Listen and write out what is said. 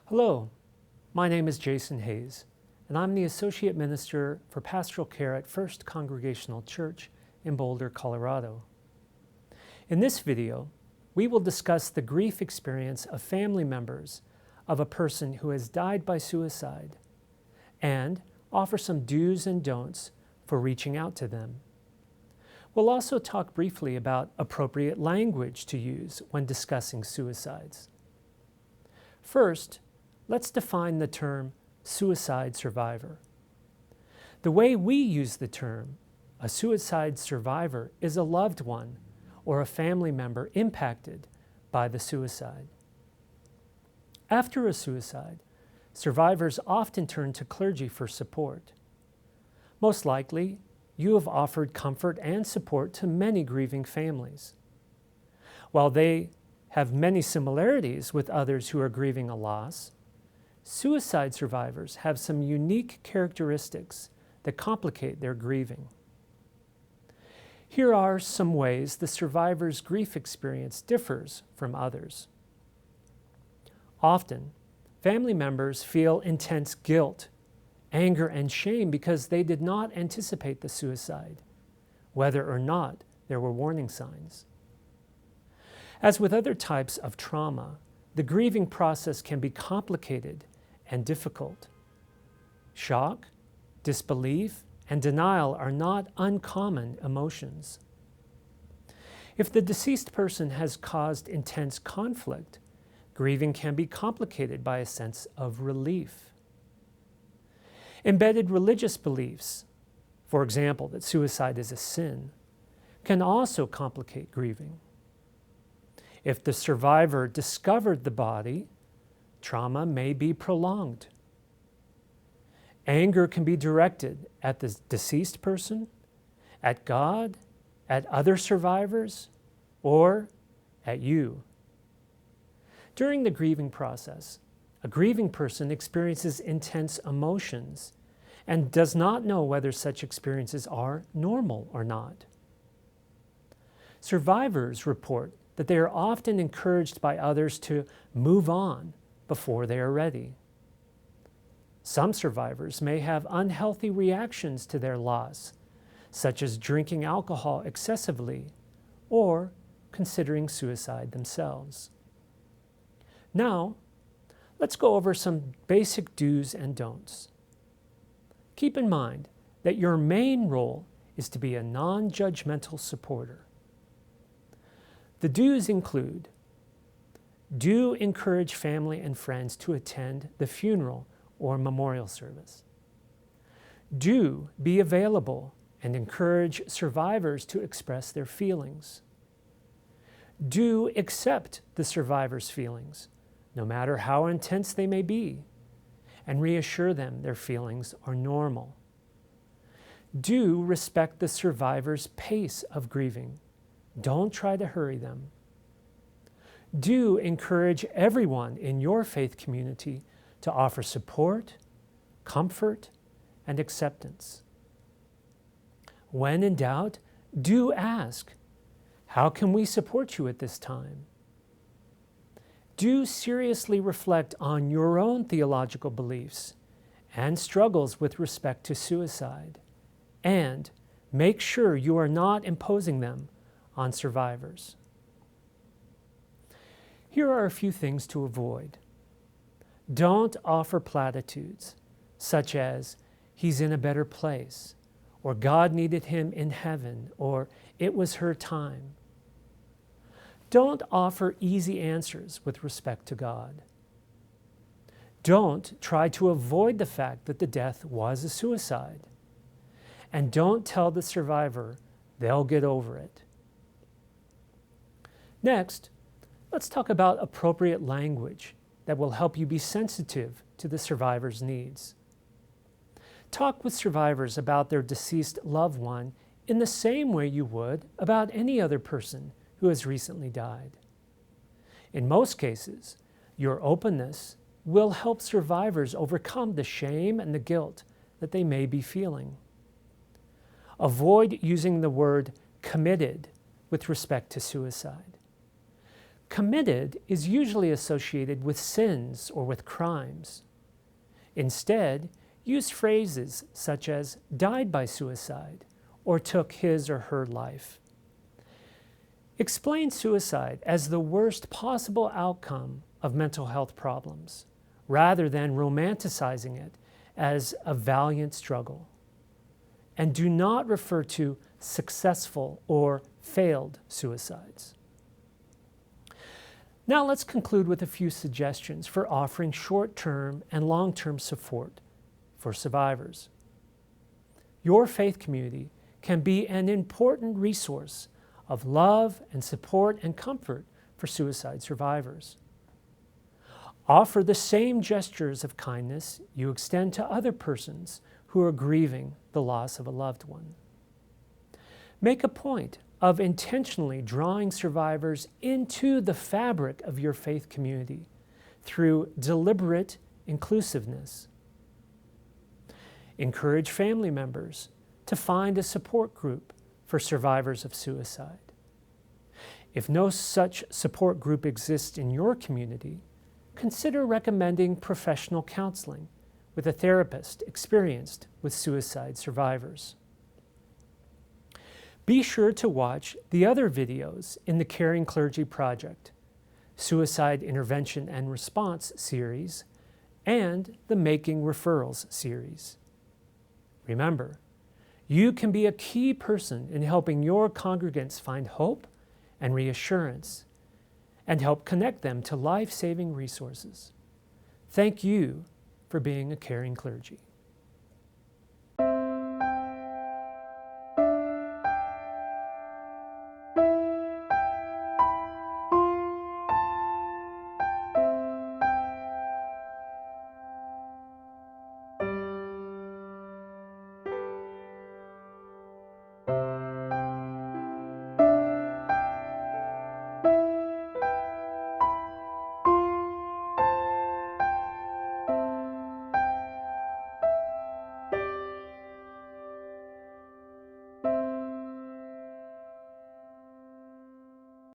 Hello, my name is Jason Hayes, and I'm the Associate Minister for Pastoral Care at First Congregational Church in Boulder, Colorado. In this video, we will discuss the grief experience of family members of a person who has died by suicide and offer some do's and don'ts for reaching out to them. We'll also talk briefly about appropriate language to use when discussing suicides. First, let's define the term suicide survivor. The way we use the term, a suicide survivor, is a loved one or a family member impacted by the suicide. After a suicide, survivors often turn to clergy for support. Most likely, you have offered comfort and support to many grieving families. While they have many similarities with others who are grieving a loss, suicide survivors have some unique characteristics that complicate their grieving. Here are some ways the survivor's grief experience differs from others. Often, family members feel intense guilt, anger, and shame because they did not anticipate the suicide, whether or not there were warning signs. As with other types of trauma, the grieving process can be complicated and difficult. Shock, disbelief, and denial are not uncommon emotions. If the deceased person has caused intense conflict, grieving can be complicated by a sense of relief. Embedded religious beliefs, for example, that suicide is a sin, can also complicate grieving. If the survivor discovered the body, trauma may be prolonged. Anger can be directed at the deceased person, at God, at other survivors, or at you. During the grieving process, a grieving person experiences intense emotions and does not know whether such experiences are normal or not. Survivors report that they are often encouraged by others to move on before they are ready. Some survivors may have unhealthy reactions to their loss, such as drinking alcohol excessively or considering suicide themselves. Now, let's go over some basic do's and don'ts. Keep in mind that your main role is to be a non-judgmental supporter. The do's include: do encourage family and friends to attend the funeral or memorial service. Do be available and encourage survivors to express their feelings. Do accept the survivor's feelings, no matter how intense they may be, and reassure them their feelings are normal. Do respect the survivor's pace of grieving. Don't try to hurry them. Do encourage everyone in your faith community to offer support, comfort, and acceptance. When in doubt, do ask, how can we support you at this time? Do seriously reflect on your own theological beliefs and struggles with respect to suicide, and make sure you are not imposing them on survivors. Here are a few things to avoid. Don't offer platitudes, such as, he's in a better place, or God needed him in heaven, or it was her time. Don't offer easy answers with respect to God. Don't try to avoid the fact that the death was a suicide. And don't tell the survivor they'll get over it. Next, let's talk about appropriate language that will help you be sensitive to the survivor's needs. Talk with survivors about their deceased loved one in the same way you would about any other person who has recently died. In most cases, your openness will help survivors overcome the shame and the guilt that they may be feeling. Avoid using the word committed with respect to suicide. Committed is usually associated with sins or with crimes. Instead, use phrases such as died by suicide or took his or her life. Explain suicide as the worst possible outcome of mental health problems, rather than romanticizing it as a valiant struggle. And do not refer to successful or failed suicides. Now let's conclude with a few suggestions for offering short-term and long-term support for survivors. Your faith community can be an important resource of love and support and comfort for suicide survivors. Offer the same gestures of kindness you extend to other persons who are grieving the loss of a loved one. Make a point of intentionally drawing survivors into the fabric of your faith community through deliberate inclusiveness. Encourage family members to find a support group for survivors of suicide. If no such support group exists in your community, consider recommending professional counseling with a therapist experienced with suicide survivors. Be sure to watch the other videos in the Caring Clergy Project, Suicide Intervention and Response series, and the Making Referrals series. Remember, you can be a key person in helping your congregants find hope and reassurance, and help connect them to life-saving resources. Thank you for being a caring clergy.